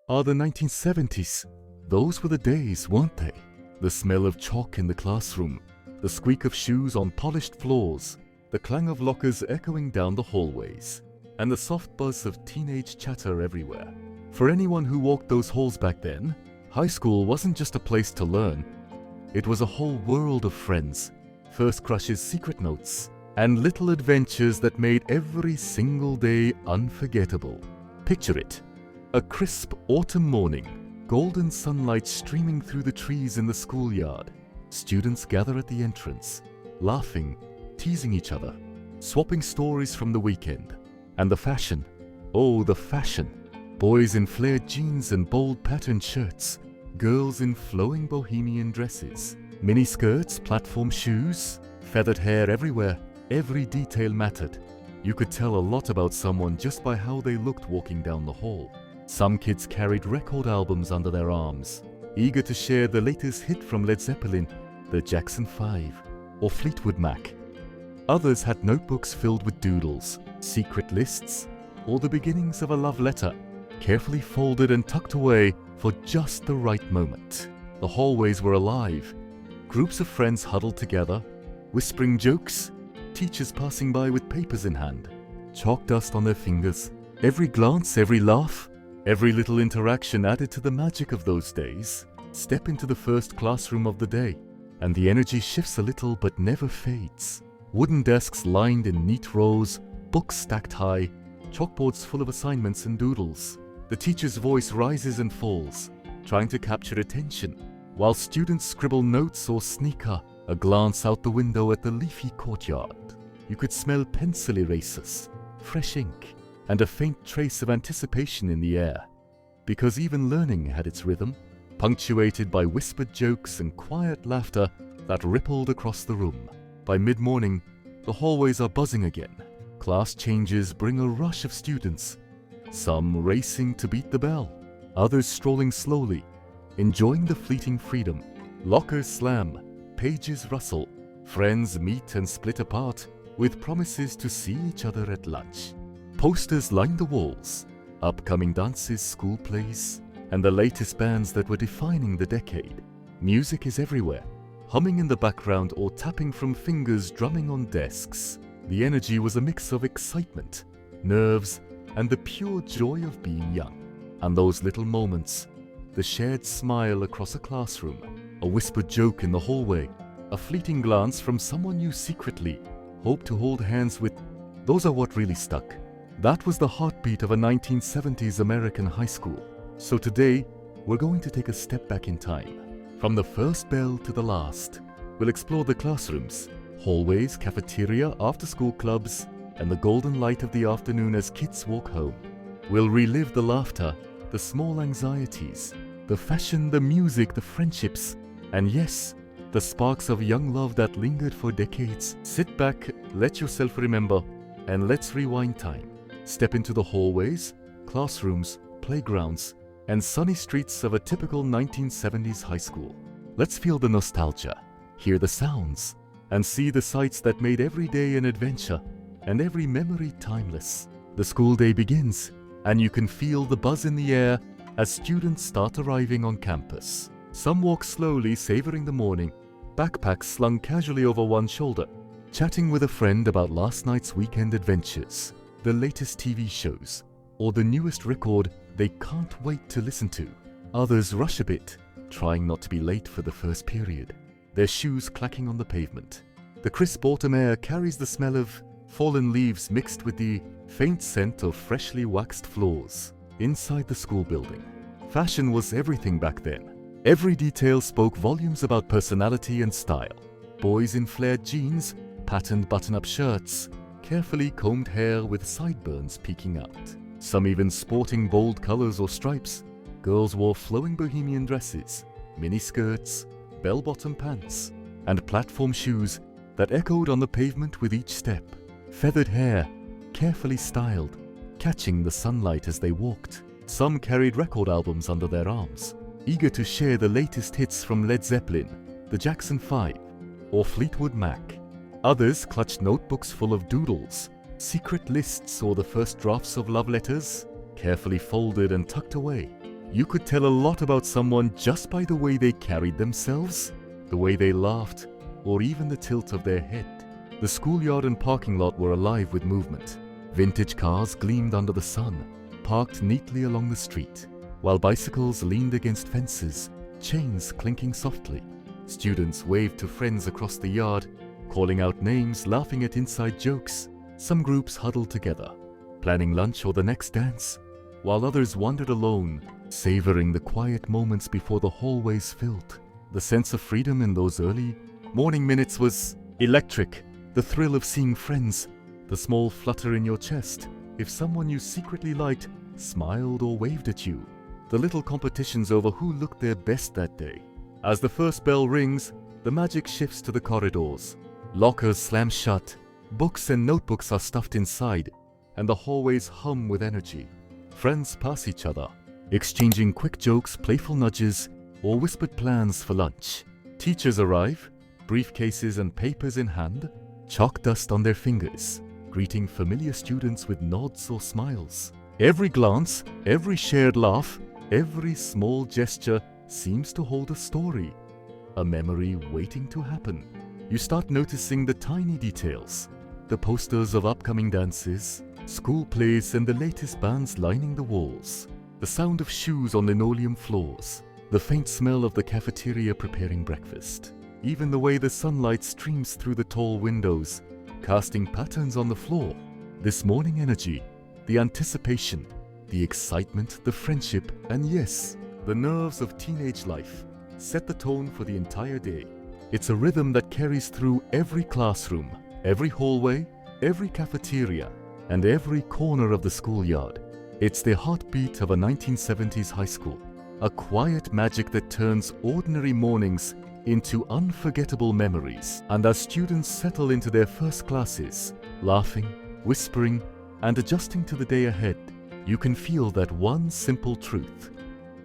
The 1970s. Those were the days, weren't they? The smell of chalk in the classroom, the squeak of shoes on polished floors, the clang of lockers echoing down the hallways, and the soft buzz of teenage chatter everywhere. For anyone who walked those halls back then, high school wasn't just a place to learn. It was a whole world of friends, first crushes, secret notes, and little adventures that made every single day unforgettable. Picture it. A crisp autumn morning, golden sunlight streaming through the trees in the schoolyard. Students gather at the entrance, laughing, teasing each other, swapping stories from the weekend. And the fashion. Oh, the fashion. Boys in flared jeans and bold patterned shirts. Girls in flowing bohemian dresses. Mini skirts, platform shoes, feathered hair everywhere. Every detail mattered. You could tell a lot about someone just by how they looked walking down the hall. Some kids carried record albums under their arms, eager to share the latest hit from Led Zeppelin, the Jackson 5, or Fleetwood Mac. Others had notebooks filled with doodles, secret lists, or the beginnings of a love letter, carefully folded and tucked away for just the right moment. The hallways were alive. Groups of friends huddled together, whispering jokes, teachers passing by with papers in hand, chalk dust on their fingers. Every glance, every laugh, every little interaction added to the magic of those days. Step into the first classroom of the day, and the energy shifts a little but never fades. Wooden desks lined in neat rows, books stacked high, chalkboards full of assignments and doodles. The teacher's voice rises and falls, trying to capture attention, while students scribble notes or sneaker a glance out the window at the leafy courtyard. You could smell pencil erasers, fresh ink, and a faint trace of anticipation in the air. Because even learning had its rhythm, punctuated by whispered jokes and quiet laughter that rippled across the room. By mid-morning, the hallways are buzzing again. Class changes bring a rush of students, some racing to beat the bell, others strolling slowly, enjoying the fleeting freedom. Lockers slam, pages rustle, friends meet and split apart with promises to see each other at lunch. Posters line the walls, upcoming dances, school plays, and the latest bands that were defining the decade. Music is everywhere, humming in the background or tapping from fingers drumming on desks. The energy was a mix of excitement, nerves, and the pure joy of being young. And those little moments, the shared smile across a classroom, a whispered joke in the hallway, a fleeting glance from someone you secretly hoped to hold hands with, those are what really stuck. That was the heartbeat of a 1970s American high school. So today, we're going to take a step back in time. From the first bell to the last, we'll explore the classrooms, hallways, cafeteria, after-school clubs, and the golden light of the afternoon as kids walk home. We'll relive the laughter, the small anxieties, the fashion, the music, the friendships, and yes, the sparks of young love that lingered for decades. Sit back, let yourself remember, and let's rewind time. Step into the hallways, classrooms, playgrounds, and sunny streets of a typical 1970s high school. Let's feel the nostalgia, hear the sounds, and see the sights that made every day an adventure and every memory timeless. The school day begins, and you can feel the buzz in the air as students start arriving on campus. Some walk slowly, savoring the morning, backpacks slung casually over one shoulder, chatting with a friend about last night's weekend adventures, the latest TV shows, or the newest record they can't wait to listen to. Others rush a bit, trying not to be late for the first period, their shoes clacking on the pavement. The crisp autumn air carries the smell of fallen leaves mixed with the faint scent of freshly waxed floors inside the school building. Fashion was everything back then. Every detail spoke volumes about personality and style. Boys in flared jeans, patterned button-up shirts, carefully combed hair with sideburns peeking out. Some even sporting bold colors or stripes. Girls wore flowing bohemian dresses, mini skirts, bell-bottom pants, and platform shoes that echoed on the pavement with each step. Feathered hair, carefully styled, catching the sunlight as they walked. Some carried record albums under their arms, eager to share the latest hits from Led Zeppelin, the Jackson 5, or Fleetwood Mac. Others clutched notebooks full of doodles, secret lists or the first drafts of love letters, carefully folded and tucked away. You could tell a lot about someone just by the way they carried themselves, the way they laughed, or even the tilt of their head. The schoolyard and parking lot were alive with movement. Vintage cars gleamed under the sun, parked neatly along the street, while bicycles leaned against fences, chains clinking softly. Students waved to friends across the yard, calling out names, laughing at inside jokes. Some groups huddled together, planning lunch or the next dance, while others wandered alone, savoring the quiet moments before the hallways filled. The sense of freedom in those early morning minutes was electric. The thrill of seeing friends, the small flutter in your chest if someone you secretly liked smiled or waved at you, the little competitions over who looked their best that day. As the first bell rings, the magic shifts to the corridors. Lockers slam shut, books and notebooks are stuffed inside, and the hallways hum with energy. Friends pass each other, exchanging quick jokes, playful nudges, or whispered plans for lunch. Teachers arrive, briefcases and papers in hand, chalk dust on their fingers, greeting familiar students with nods or smiles. Every glance, every shared laugh, every small gesture seems to hold a story, a memory waiting to happen. You start noticing the tiny details, the posters of upcoming dances, school plays, and the latest bands lining the walls, the sound of shoes on linoleum floors, the faint smell of the cafeteria preparing breakfast, even the way the sunlight streams through the tall windows, casting patterns on the floor. This morning energy, the anticipation, the excitement, the friendship, and yes, the nerves of teenage life set the tone for the entire day. It's a rhythm that carries through every classroom, every hallway, every cafeteria, and every corner of the schoolyard. It's the heartbeat of a 1970s high school, a quiet magic that turns ordinary mornings into unforgettable memories. And as students settle into their first classes, laughing, whispering, and adjusting to the day ahead, you can feel that one simple truth.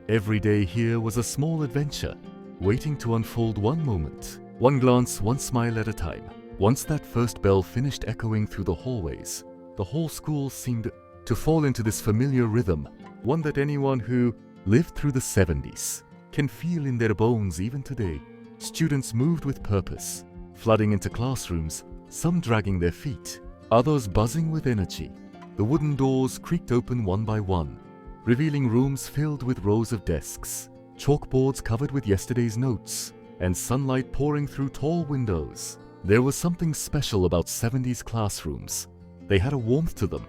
Every day here was a small adventure, waiting to unfold one moment, one glance, one smile at a time. Once that first bell finished echoing through the hallways, the whole school seemed to fall into this familiar rhythm, one that anyone who lived through the 70s can feel in their bones even today. Students moved with purpose, flooding into classrooms, some dragging their feet, others buzzing with energy. The wooden doors creaked open one by one, revealing rooms filled with rows of desks, chalkboards covered with yesterday's notes, and sunlight pouring through tall windows. There was something special about 70s classrooms. They had a warmth to them.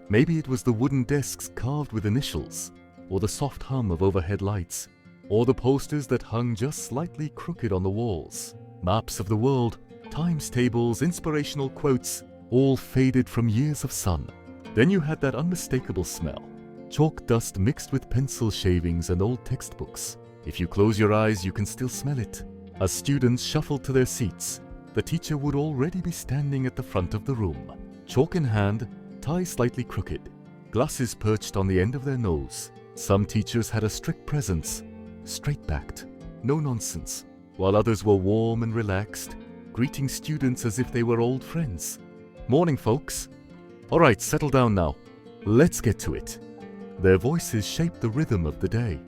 Maybe it was the wooden desks carved with initials, or the soft hum of overhead lights, or the posters that hung just slightly crooked on the walls. Maps of the world, times tables, inspirational quotes, all faded from years of sun. Then you had that unmistakable smell, chalk dust mixed with pencil shavings and old textbooks. If you close your eyes, you can still smell it. As students shuffled to their seats, the teacher would already be standing at the front of the room, chalk in hand, tie slightly crooked, glasses perched on the end of their nose. Some teachers had a strict presence, straight-backed, no nonsense, while others were warm and relaxed, greeting students as if they were old friends. "Morning, folks. All right, settle down now. Let's get to it." Their voices shaped the rhythm of the day.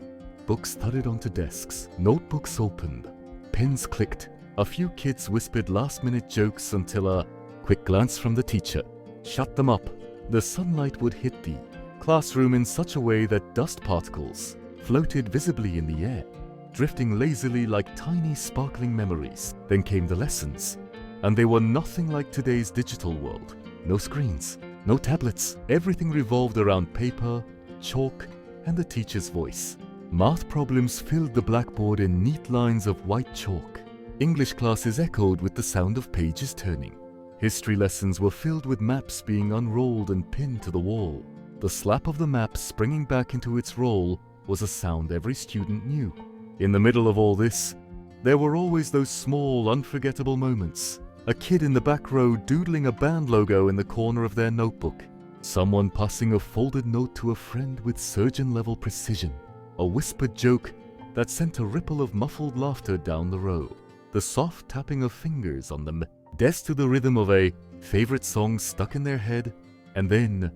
Books thudded onto desks, notebooks opened, pens clicked. A few kids whispered last-minute jokes until a quick glance from the teacher shut them up. The sunlight would hit the classroom in such a way that dust particles floated visibly in the air, drifting lazily like tiny sparkling memories. Then came the lessons, and they were nothing like today's digital world. No screens, no tablets. Everything revolved around paper, chalk, and the teacher's voice. Math problems filled the blackboard in neat lines of white chalk. English classes echoed with the sound of pages turning. History lessons were filled with maps being unrolled and pinned to the wall. The slap of the map springing back into its roll was a sound every student knew. In the middle of all this, there were always those small, unforgettable moments. A kid in the back row doodling a band logo in the corner of their notebook. Someone passing a folded note to a friend with surgeon-level precision. A whispered joke that sent a ripple of muffled laughter down the row. The soft tapping of fingers on the desk to the rhythm of a favorite song stuck in their head. And then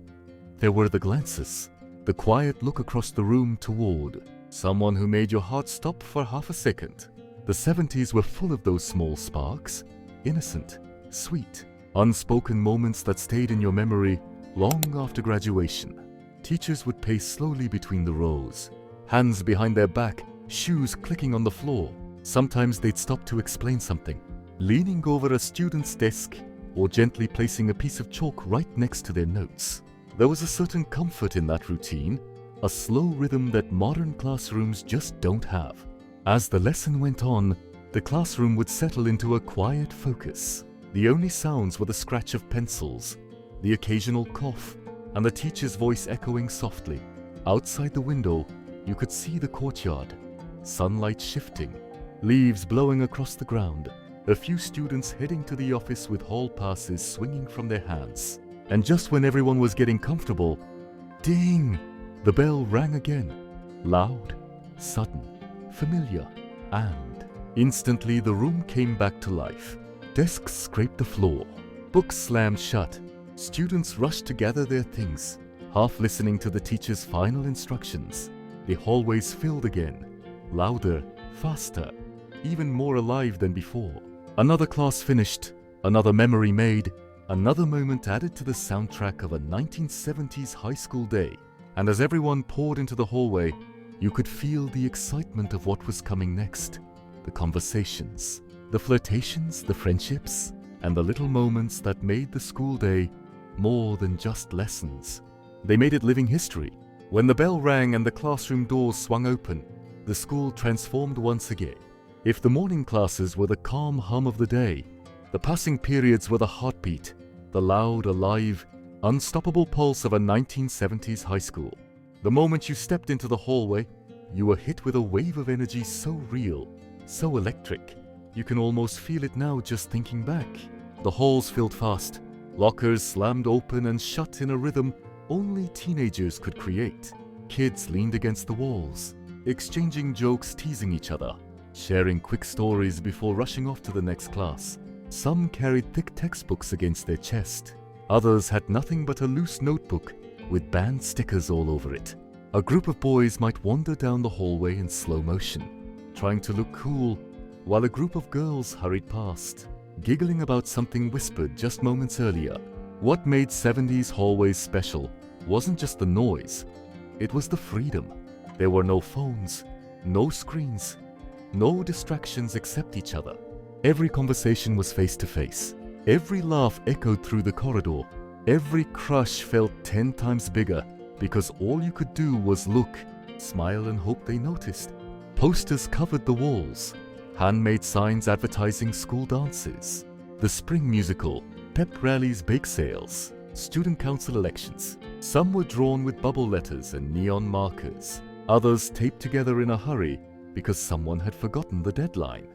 there were the glances. The quiet look across the room toward someone who made your heart stop for half a second. The 70s were full of those small sparks, innocent, sweet, unspoken moments that stayed in your memory long after graduation. Teachers would pace slowly between the rows, hands behind their back, shoes clicking on the floor. Sometimes they'd stop to explain something, leaning over a student's desk or gently placing a piece of chalk right next to their notes. There was a certain comfort in that routine, a slow rhythm that modern classrooms just don't have. As the lesson went on, the classroom would settle into a quiet focus. The only sounds were the scratch of pencils, the occasional cough, and the teacher's voice echoing softly. Outside the window, you could see the courtyard, sunlight shifting, leaves blowing across the ground, a few students heading to the office with hall passes swinging from their hands. And just when everyone was getting comfortable, ding! The bell rang again. Loud, sudden, familiar, and instantly the room came back to life. Desks scraped the floor, books slammed shut. Students rushed to gather their things, half listening to the teacher's final instructions. The hallways filled again, louder, faster, even more alive than before. Another class finished, another memory made, another moment added to the soundtrack of a 1970s high school day. And as everyone poured into the hallway, you could feel the excitement of what was coming next. The conversations, the flirtations, the friendships, and the little moments that made the school day more than just lessons. They made it living history. When the bell rang and the classroom doors swung open, the school transformed once again. If the morning classes were the calm hum of the day, the passing periods were the heartbeat, the loud, alive, unstoppable pulse of a 1970s high school. The moment you stepped into the hallway, you were hit with a wave of energy so real, so electric. You can almost feel it now just thinking back. The halls filled fast, lockers slammed open and shut in a rhythm only teenagers could create. Kids leaned against the walls, exchanging jokes, teasing each other, sharing quick stories before rushing off to the next class. Some carried thick textbooks against their chest. Others had nothing but a loose notebook with band stickers all over it. A group of boys might wander down the hallway in slow motion, trying to look cool, while a group of girls hurried past, giggling about something whispered just moments earlier. What made 70s hallways special wasn't just the noise, it was the freedom. There were no phones, no screens, no distractions except each other. Every conversation was face to face. Every laugh echoed through the corridor. Every crush felt 10 times bigger because all you could do was look, smile and hope they noticed. Posters covered the walls, handmade signs advertising school dances, the spring musical, pep rallies, bake sales, student council elections. Some were drawn with bubble letters and neon markers. Others taped together in a hurry because someone had forgotten the deadline.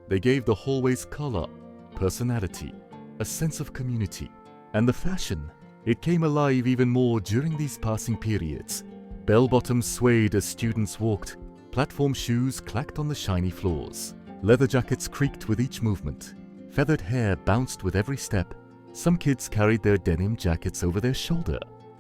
They gave the hallways color, personality, a sense of community. And the fashion, it came alive even more during these passing periods. Bell-bottoms swayed as students walked, platform shoes clacked on the shiny floors. Leather jackets creaked with each movement. Feathered hair bounced with every step. Some kids carried their denim jackets over their shoulder.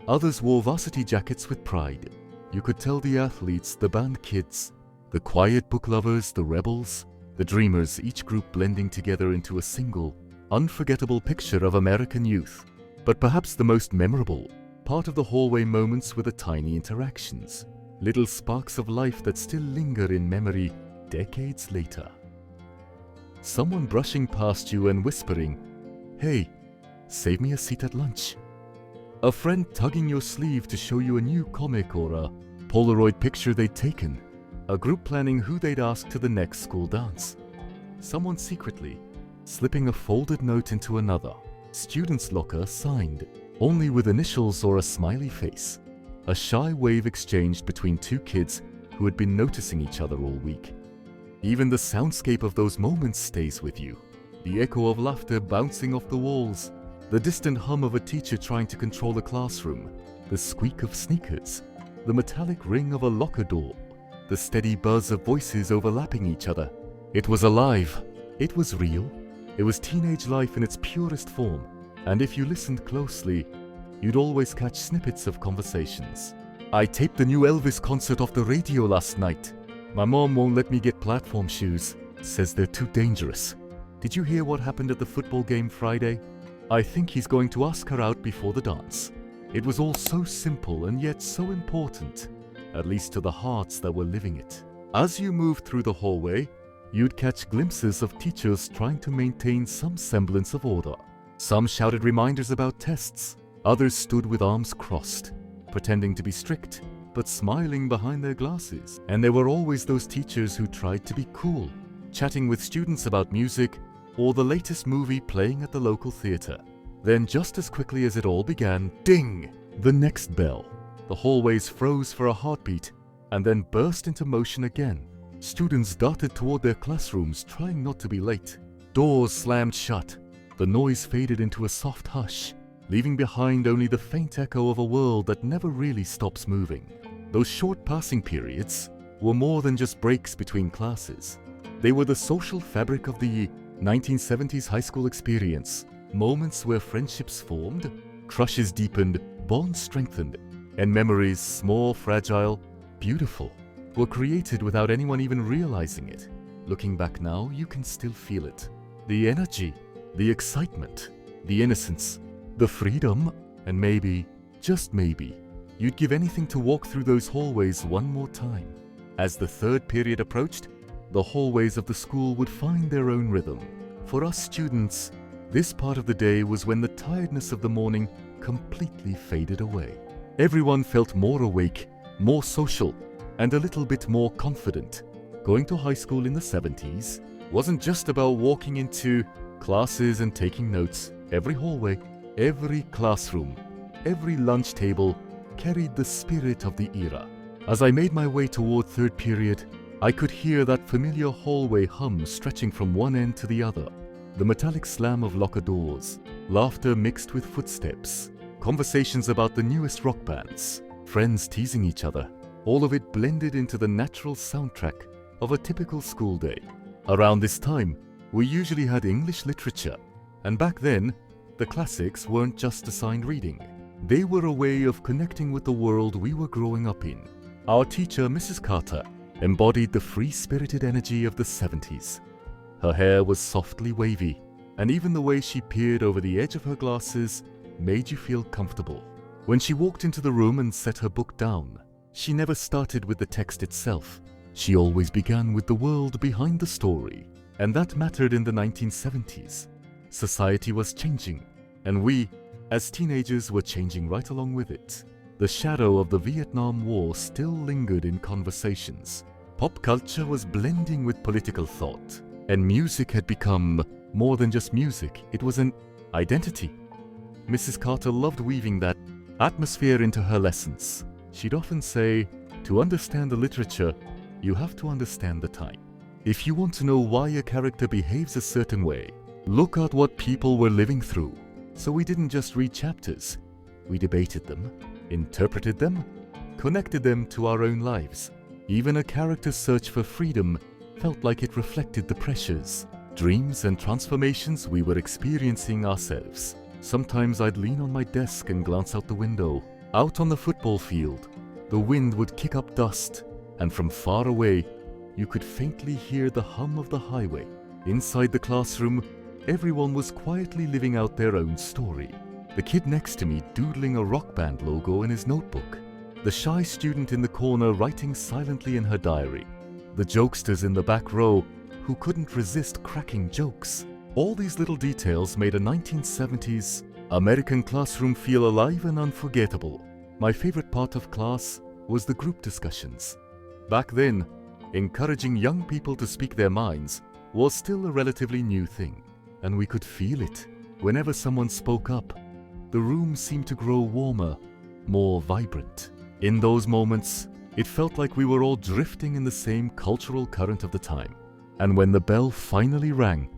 Others wore varsity jackets with pride. You could tell the athletes, the band kids, the quiet book lovers, the rebels, the dreamers, each group blending together into a single, unforgettable picture of American youth. But perhaps the most memorable part of the hallway moments were the tiny interactions, little sparks of life that still linger in memory decades later. Someone brushing past you and whispering, "Hey, save me a seat at lunch." A friend tugging your sleeve to show you a new comic or a Polaroid picture they'd taken. A group planning who they'd ask to the next school dance. Someone secretly slipping a folded note into another. Student's locker signed, only with initials or a smiley face. A shy wave exchanged between two kids who had been noticing each other all week. Even the soundscape of those moments stays with you. The echo of laughter bouncing off the walls, the distant hum of a teacher trying to control a classroom, the squeak of sneakers, the metallic ring of a locker door, the steady buzz of voices overlapping each other. It was alive. It was real. It was teenage life in its purest form. And if you listened closely, you'd always catch snippets of conversations. I taped the new Elvis concert off the radio last night. My mom won't let me get platform shoes, says they're too dangerous. Did you hear what happened at the football game Friday? I think he's going to ask her out before the dance. It was all so simple and yet so important, at least to the hearts that were living it. As you moved through the hallway, you'd catch glimpses of teachers trying to maintain some semblance of order. Some shouted reminders about tests, others stood with arms crossed, pretending to be strict, but smiling behind their glasses. And there were always those teachers who tried to be cool, chatting with students about music or the latest movie playing at the local theater. Then just as quickly as it all began, ding! The next bell. The hallways froze for a heartbeat and then burst into motion again. Students darted toward their classrooms, trying not to be late. Doors slammed shut. The noise faded into a soft hush, leaving behind only the faint echo of a world that never really stops moving. Those short passing periods were more than just breaks between classes. They were the social fabric of the 1970s high school experience, moments where friendships formed, crushes deepened, bonds strengthened, and memories, small, fragile, beautiful, were created without anyone even realizing it. Looking back now, you can still feel it. The energy, the excitement, the innocence, the freedom, and maybe, just maybe, you'd give anything to walk through those hallways one more time. As the third period approached, the hallways of the school would find their own rhythm. For us students, this part of the day was when the tiredness of the morning completely faded away. Everyone felt more awake, more social, and a little bit more confident. Going to high school in the 70s wasn't just about walking into classes and taking notes. Every hallway, every classroom, every lunch table carried the spirit of the era. As I made my way toward third period, I could hear that familiar hallway hum stretching from one end to the other. The metallic slam of locker doors, laughter mixed with footsteps, conversations about the newest rock bands, friends teasing each other. All of it blended into the natural soundtrack of a typical school day. Around this time, we usually had English literature, and back then, the classics weren't just assigned reading. They were a way of connecting with the world we were growing up in. Our teacher, Mrs. Carter, embodied the free-spirited energy of the 70s. Her hair was softly wavy, and even the way she peered over the edge of her glasses made you feel comfortable. When she walked into the room and set her book down, she never started with the text itself. She always began with the world behind the story, and that mattered in the 1970s. Society was changing, and we, as teenagers, were changing right along with it. The shadow of the Vietnam War still lingered in conversations. Pop culture was blending with political thought, and music had become more than just music. It was an identity. Mrs. Carter loved weaving that atmosphere into her lessons. She'd often say, to understand the literature, you have to understand the time. If you want to know why a character behaves a certain way, look at what people were living through. So we didn't just read chapters. We debated them, interpreted them, connected them to our own lives. Even a character's search for freedom felt like it reflected the pressures, dreams, and transformations we were experiencing ourselves. Sometimes I'd lean on my desk and glance out the window. Out on the football field, the wind would kick up dust, and from far away, you could faintly hear the hum of the highway. Inside the classroom, everyone was quietly living out their own story. The kid next to me doodling a rock band logo in his notebook. The shy student in the corner writing silently in her diary. The jokesters in the back row who couldn't resist cracking jokes. All these little details made a 1970s American classroom feel alive and unforgettable. My favorite part of class was the group discussions. Back then, encouraging young people to speak their minds was still a relatively new thing, and we could feel it. Whenever someone spoke up, the room seemed to grow warmer, more vibrant. In those moments, it felt like we were all drifting in the same cultural current of the time. And when the bell finally rang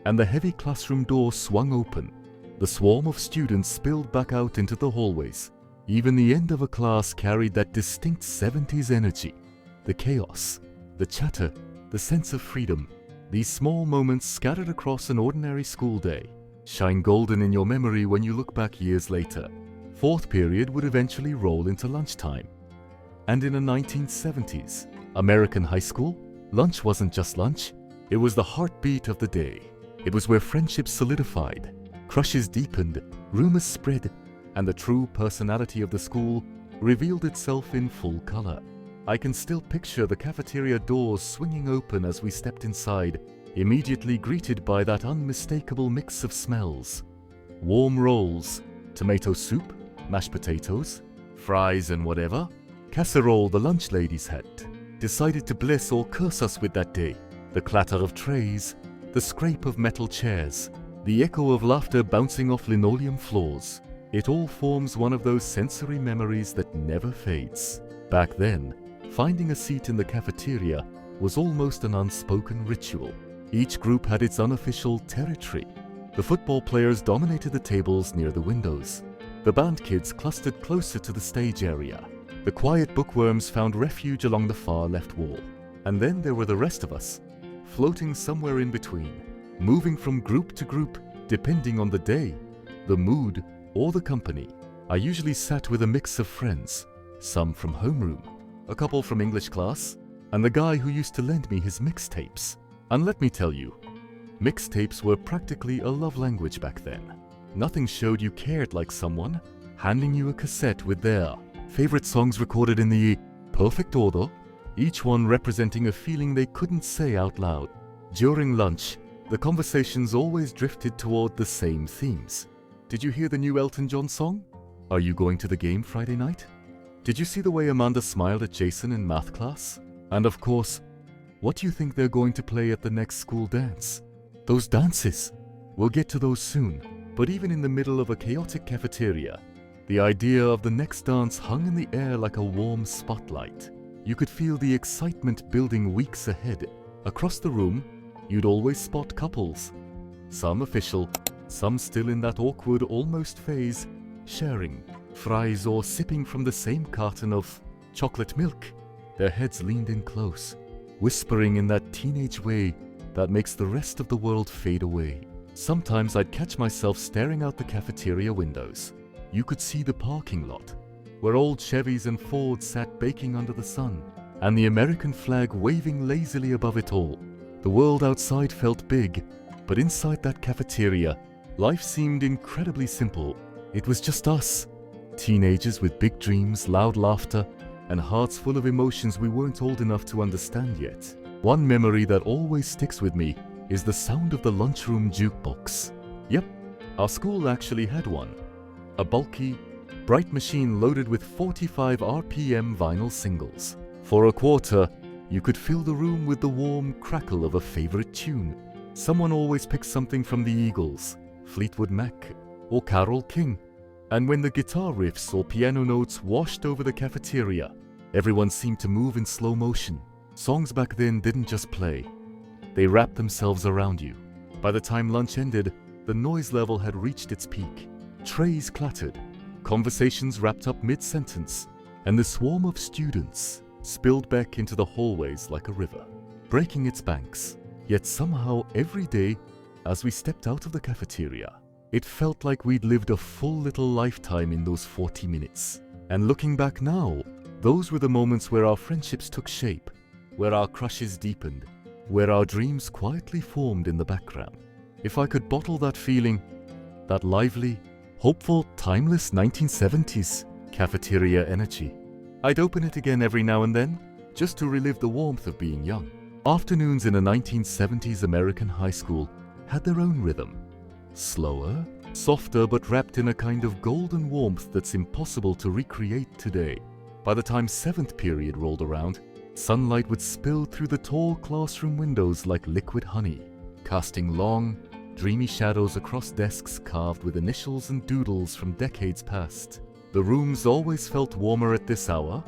and the heavy classroom door swung open, the swarm of students spilled back out into the hallways. Even the end of a class carried that distinct 70s energy. The chaos, the chatter, the sense of freedom. These small moments scattered across an ordinary school day shine golden in your memory when you look back years later. Fourth period would eventually roll into lunchtime. And in the 1970s, American high school, lunch wasn't just lunch, it was the heartbeat of the day. It was where friendships solidified, crushes deepened, rumors spread, and the true personality of the school revealed itself in full color. I can still picture the cafeteria doors swinging open as we stepped inside, immediately greeted by that unmistakable mix of smells. Warm rolls, tomato soup, mashed potatoes, fries and whatever, casserole the lunch ladies had, decided to bless or curse us with that day. The clatter of trays, the scrape of metal chairs, the echo of laughter bouncing off linoleum floors. It all forms one of those sensory memories that never fades. Back then, finding a seat in the cafeteria was almost an unspoken ritual. Each group had its unofficial territory. The football players dominated the tables near the windows. The band kids clustered closer to the stage area. The quiet bookworms found refuge along the far left wall. And then there were the rest of us, floating somewhere in between, moving from group to group, depending on the day, the mood, or the company. I usually sat with a mix of friends, some from homeroom, a couple from English class, and the guy who used to lend me his mixtapes. And let me tell you, mixtapes were practically a love language back then. Nothing showed you cared like someone handing you a cassette with their favorite songs recorded in the perfect order, each one representing a feeling they couldn't say out loud. During lunch, the conversations always drifted toward the same themes. Did you hear the new Elton John song? Are you going to the game Friday night? Did you see the way Amanda smiled at Jason in math class? And of course, what do you think they're going to play at the next school dance? Those dances! We'll get to those soon, but even in the middle of a chaotic cafeteria, the idea of the next dance hung in the air like a warm spotlight. You could feel the excitement building weeks ahead. Across the room, you'd always spot couples. Some official, some still in that awkward almost phase, sharing fries or sipping from the same carton of chocolate milk. Their heads leaned in close, whispering in that teenage way that makes the rest of the world fade away. Sometimes I'd catch myself staring out the cafeteria windows. You could see the parking lot, where old Chevys and Fords sat baking under the sun, and the American flag waving lazily above it all. The world outside felt big, but inside that cafeteria, life seemed incredibly simple. It was just us, teenagers with big dreams, loud laughter, and hearts full of emotions we weren't old enough to understand yet. One memory that always sticks with me is the sound of the lunchroom jukebox. Yep, our school actually had one. A bulky, bright machine loaded with 45 RPM vinyl singles. For a quarter, you could fill the room with the warm crackle of a favorite tune. Someone always picked something from the Eagles, Fleetwood Mac, or Carole King. And when the guitar riffs or piano notes washed over the cafeteria, everyone seemed to move in slow motion. Songs back then didn't just play. They wrapped themselves around you. By the time lunch ended, the noise level had reached its peak. Trays clattered, conversations wrapped up mid-sentence, and the swarm of students spilled back into the hallways like a river, breaking its banks. Yet somehow every day, as we stepped out of the cafeteria, it felt like we'd lived a full little lifetime in those 40 minutes. And looking back now, those were the moments where our friendships took shape, where our crushes deepened, where our dreams quietly formed in the background. If I could bottle that feeling, that lively, hopeful, timeless 1970s cafeteria energy, I'd open it again every now and then, just to relive the warmth of being young. Afternoons in a 1970s American high school had their own rhythm. Slower, softer, but wrapped in a kind of golden warmth that's impossible to recreate today. By the time 7th period rolled around, sunlight would spill through the tall classroom windows like liquid honey, casting long, dreamy shadows across desks carved with initials and doodles from decades past. The rooms always felt warmer at this hour,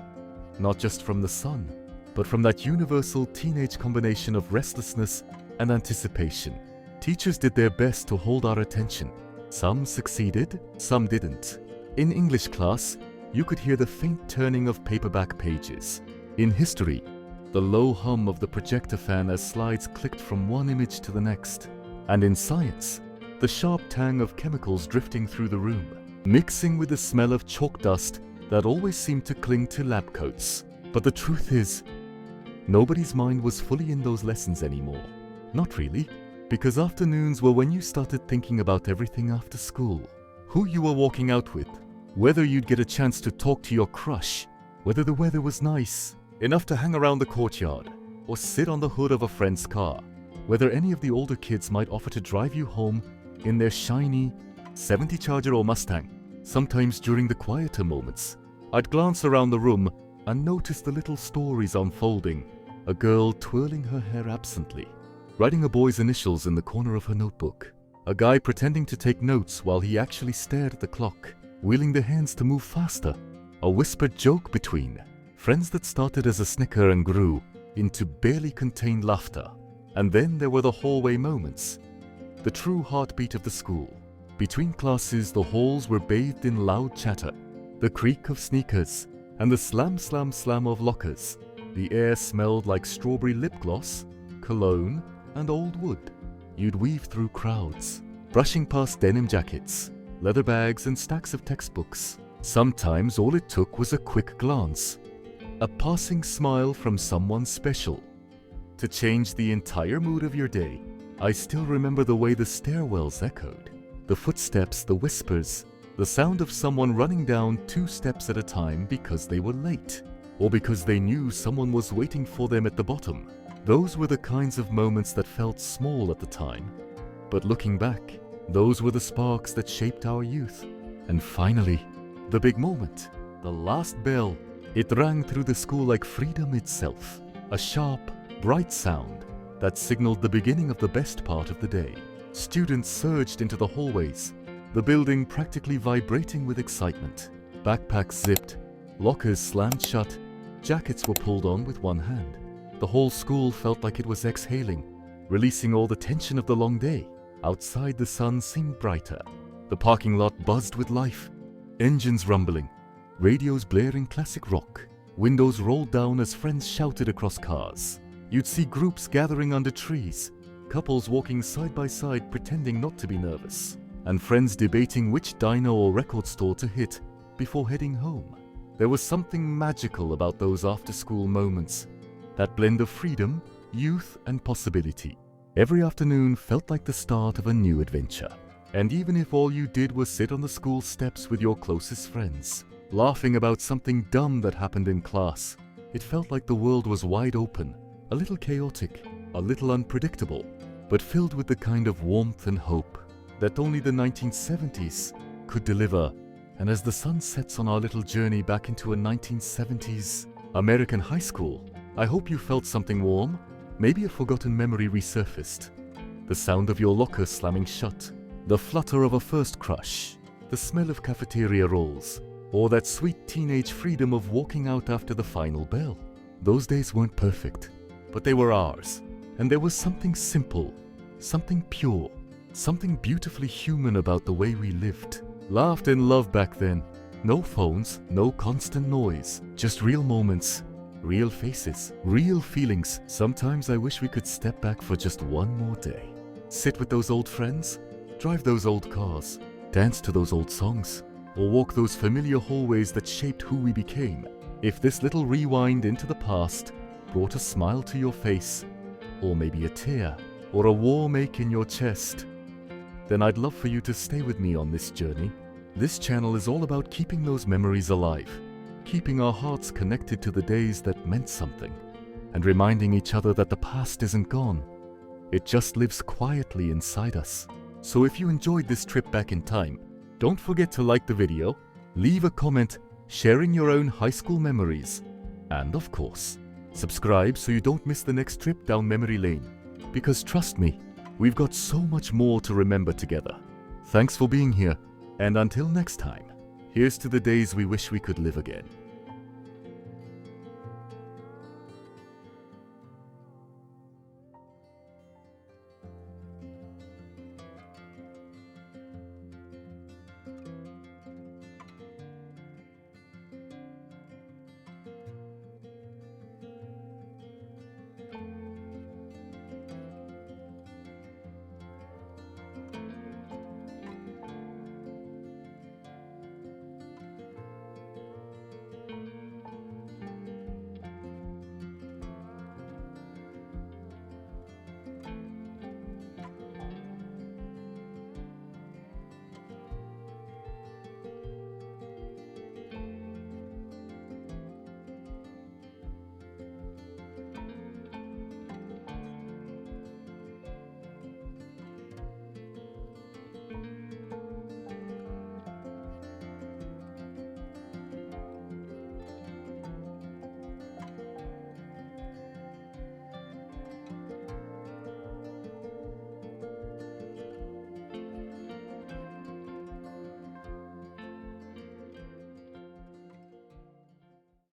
not just from the sun, but from that universal teenage combination of restlessness and anticipation. Teachers did their best to hold our attention. Some succeeded, some didn't. In English class, you could hear the faint turning of paperback pages. In history, the low hum of the projector fan as slides clicked from one image to the next. And in science, the sharp tang of chemicals drifting through the room, mixing with the smell of chalk dust that always seemed to cling to lab coats. But the truth is, nobody's mind was fully in those lessons anymore. Not really, because afternoons were when you started thinking about everything after school. Who you were walking out with, whether you'd get a chance to talk to your crush, whether the weather was nice, enough to hang around the courtyard, or sit on the hood of a friend's car, whether any of the older kids might offer to drive you home in their shiny 70 Charger or Mustang. Sometimes during the quieter moments, I'd glance around the room and notice the little stories unfolding. A girl twirling her hair absently, writing a boy's initials in the corner of her notebook. A guy pretending to take notes while he actually stared at the clock, wheeling their hands to move faster. A whispered joke between friends that started as a snicker and grew into barely contained laughter. And then there were the hallway moments, the true heartbeat of the school. Between classes, the halls were bathed in loud chatter, the creak of sneakers, and the slam slam slam of lockers. The air smelled like strawberry lip gloss, cologne, and old wood. You'd weave through crowds, brushing past denim jackets, leather bags, and stacks of textbooks. Sometimes all it took was a quick glance, a passing smile from someone special, to change the entire mood of your day. I still remember the way the stairwells echoed, the footsteps, the whispers, the sound of someone running down 2 steps at a time because they were late, or because they knew someone was waiting for them at the bottom. Those were the kinds of moments that felt small at the time, but looking back, those were the sparks that shaped our youth. And finally, the big moment, the last bell. It rang through the school like freedom itself, a sharp, bright sound that signaled the beginning of the best part of the day. Students surged into the hallways, the building practically vibrating with excitement. Backpacks zipped, lockers slammed shut, jackets were pulled on with one hand. The whole school felt like it was exhaling, releasing all the tension of the long day. Outside, the sun seemed brighter. The parking lot buzzed with life, engines rumbling, radios blaring classic rock. Windows rolled down as friends shouted across cars. You'd see groups gathering under trees, couples walking side by side pretending not to be nervous, and friends debating which diner or record store to hit before heading home. There was something magical about those after-school moments, that blend of freedom, youth, and possibility. Every afternoon felt like the start of a new adventure. And even if all you did was sit on the school steps with your closest friends, laughing about something dumb that happened in class, it felt like the world was wide open, a little chaotic, a little unpredictable, but filled with the kind of warmth and hope that only the 1970s could deliver. And as the sun sets on our little journey back into a 1970s American high school, I hope you felt something warm, maybe a forgotten memory resurfaced. The sound of your locker slamming shut, the flutter of a first crush, the smell of cafeteria rolls, or that sweet teenage freedom of walking out after the final bell. Those days weren't perfect, but they were ours. And there was something simple, something pure, something beautifully human about the way we lived, laughed and loved back then. No phones, no constant noise, just real moments, real faces, real feelings. Sometimes I wish we could step back for just one more day. Sit with those old friends, drive those old cars, dance to those old songs, or walk those familiar hallways that shaped who we became. If this little rewind into the past brought a smile to your face, or maybe a tear, or a warm ache in your chest, then I'd love for you to stay with me on this journey. This channel is all about keeping those memories alive, keeping our hearts connected to the days that meant something, and reminding each other that the past isn't gone. It just lives quietly inside us. So if you enjoyed this trip back in time, don't forget to like the video, leave a comment sharing your own high school memories, and of course, subscribe so you don't miss the next trip down memory lane. Because trust me, we've got so much more to remember together. Thanks for being here, and until next time, here's to the days we wish we could live again.